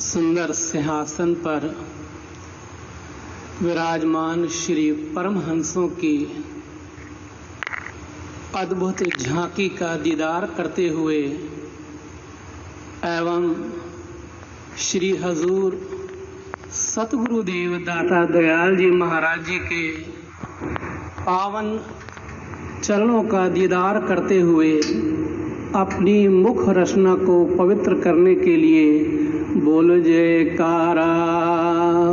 सुंदर सिंहासन पर विराजमान श्री परमहंसों की अद्भुत झांकी का दीदार करते हुए एवं श्री हजूर सतगुरुदेव दाता दयाल जी महाराज जी के पावन चरणों का दीदार करते हुए अपनी मुख रचना को पवित्र करने के लिए बोल जयकारा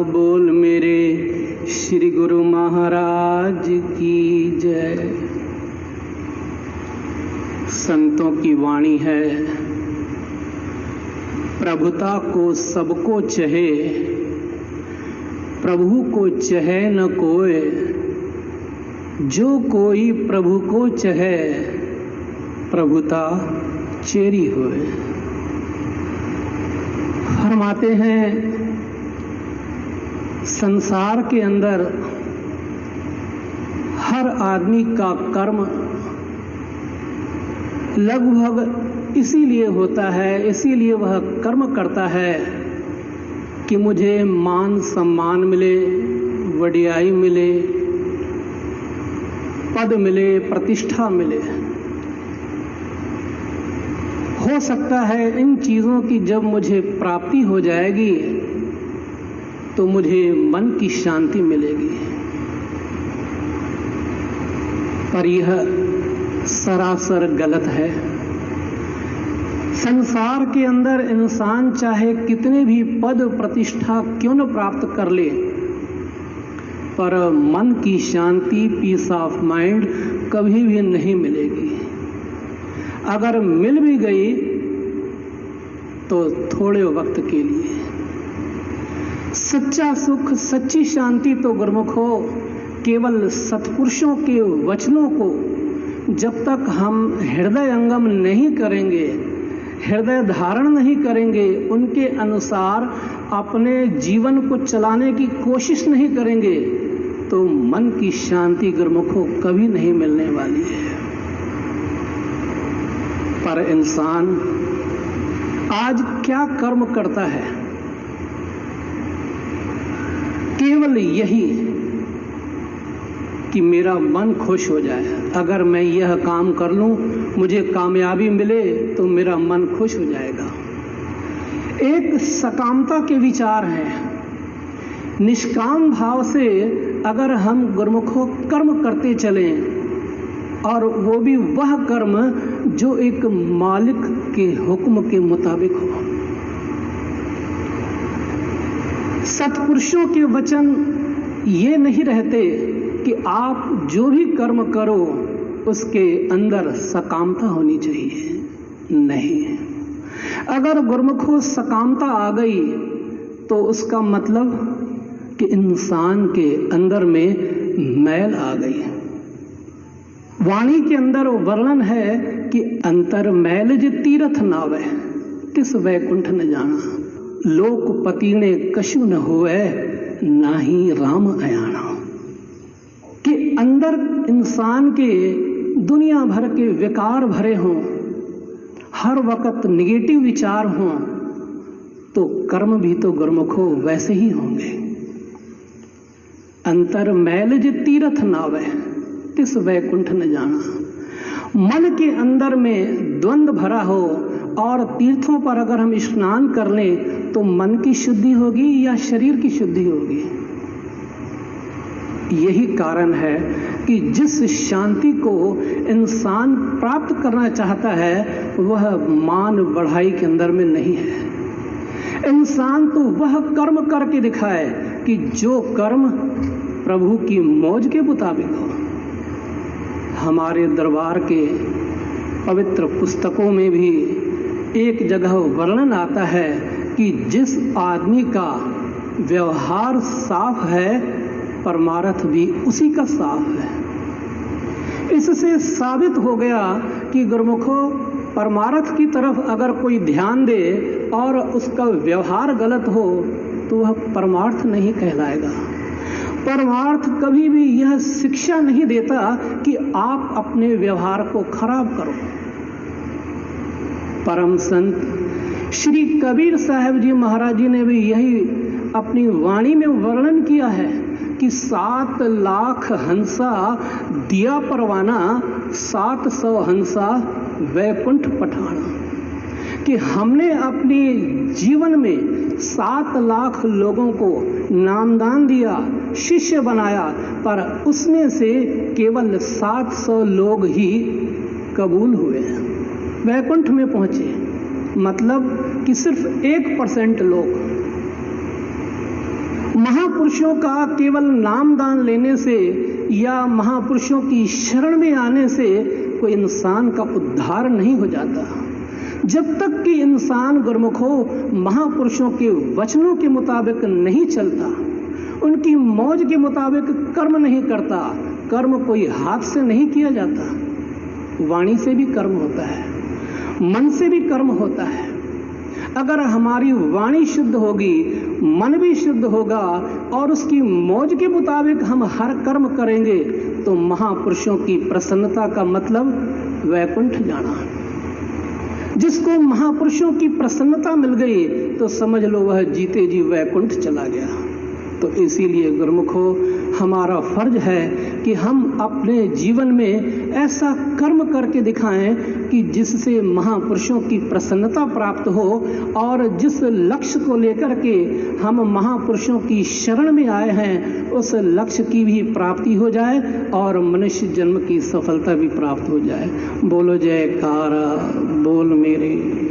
बोल मेरे श्री गुरु महाराज की जय। संतों की वाणी है, प्रभुता को सबको चहे, प्रभु को चहे न कोय, जो कोई प्रभु को चहे, प्रभुता चेरी होए। फरमाते हैं संसार के अंदर हर आदमी का कर्म लगभग इसीलिए होता है, इसीलिए वह कर्म करता है कि मुझे मान सम्मान मिले, वडियाई मिले, पद मिले, प्रतिष्ठा मिले। हो सकता है इन चीज़ों की जब मुझे प्राप्ति हो जाएगी तो मुझे मन की शांति मिलेगी, पर यह सरासर गलत है। संसार के अंदर इंसान चाहे कितने भी पद प्रतिष्ठा क्यों न प्राप्त कर ले, पर मन की शांति, पीस ऑफ माइंड कभी भी नहीं मिलेगी। अगर मिल भी गई तो थोड़े वक्त के लिए। सच्चा सुख, सच्ची शांति तो गुरुमुखो केवल सत्पुरुषों के वचनों को जब तक हम हृदयंगम नहीं करेंगे, हृदय धारण नहीं करेंगे, उनके अनुसार अपने जीवन को चलाने की कोशिश नहीं करेंगे, तो मन की शांति गुरुमुखो कभी नहीं मिलने वाली है। पर इंसान आज क्या कर्म करता है? केवल यही कि मेरा मन खुश हो जाए। अगर मैं यह काम कर लूं, मुझे कामयाबी मिले तो मेरा मन खुश हो जाएगा। एक सकामता के विचार हैं। निष्काम भाव से अगर हम गुरुमुखों कर्म करते चलें, और वो भी वह कर्म जो एक मालिक के हुक्म के मुताबिक हो। सत्पुरुषों के वचन ये नहीं रहते कि आप जो भी कर्म करो उसके अंदर सकामता होनी चाहिए, नहीं। अगर गुरुमुखों सकामता आ गई तो उसका मतलब कि इंसान के अंदर में मैल आ गई। वाणी के अंदर वर्णन है कि अंतर मैलज तीरथ नावे, तिस वैकुंठ न जाना। लोकपति ने कछु न होए, नाही राम अयाना। कि अंदर इंसान के दुनिया भर के विकार भरे हों, हर वक्त निगेटिव विचार हों, तो कर्म भी तो गुरुमुखो वैसे ही होंगे। अंतर मैलज तीरथ नावे, तिस वैकुंठ न जाना। मन के अंदर में द्वंद्व भरा हो और तीर्थों पर अगर हम स्नान कर लें तो मन की शुद्धि होगी या शरीर की शुद्धि होगी? यही कारण है कि जिस शांति को इंसान प्राप्त करना चाहता है वह मान बढ़ाई के अंदर में नहीं है। इंसान तो वह कर्म करके दिखाए कि जो कर्म प्रभु की मौज के मुताबिक हो। हमारे दरबार के पवित्र पुस्तकों में भी एक जगह वर्णन आता है कि जिस आदमी का व्यवहार साफ है, परमार्थ भी उसी का साफ है। इससे साबित हो गया कि गुरुमुखों परमार्थ की तरफ अगर कोई ध्यान दे और उसका व्यवहार गलत हो तो वह परमार्थ नहीं कहलाएगा। परमार्थ कभी भी यह शिक्षा नहीं देता कि आप अपने व्यवहार को खराब करो। परम संत श्री कबीर साहब जी महाराज जी ने भी यही अपनी वाणी में वर्णन किया है कि 7 लाख हंसा दिया परवाना, 700 हंसा वैकुंठ पठाना। कि हमने अपने जीवन में 7 लाख लोगों को नामदान दिया, शिष्य बनाया, पर उसमें से केवल 700 लोग ही कबूल हुए, वैकुंठ में पहुंचे। मतलब कि सिर्फ 1% लोग। महापुरुषों का केवल नामदान लेने से या महापुरुषों की शरण में आने से कोई इंसान का उद्धार नहीं हो जाता। जब तक कि इंसान गुरुमुखों महापुरुषों के वचनों के मुताबिक नहीं चलता, उनकी मौज के मुताबिक कर्म नहीं करता। कर्म कोई हाथ से नहीं किया जाता, वाणी से भी कर्म होता है, मन से भी कर्म होता है। अगर हमारी वाणी शुद्ध होगी, मन भी शुद्ध होगा और उसकी मौज के मुताबिक हम हर कर्म करेंगे तो महापुरुषों की प्रसन्नता का मतलब वैकुंठ जाना। जिसको महापुरुषों की प्रसन्नता मिल गई तो समझ लो वह जीते जी वैकुंठ चला गया। तो इसीलिए गुरुमुखों, हमारा फर्ज है कि हम अपने जीवन में ऐसा कर्म करके दिखाएं कि जिससे महापुरुषों की प्रसन्नता प्राप्त हो और जिस लक्ष्य को लेकर के हम महापुरुषों की शरण में आए हैं उस लक्ष्य की भी प्राप्ति हो जाए और मनुष्य जन्म की सफलता भी प्राप्त हो जाए। बोलो जयकारा, बोल मेरे।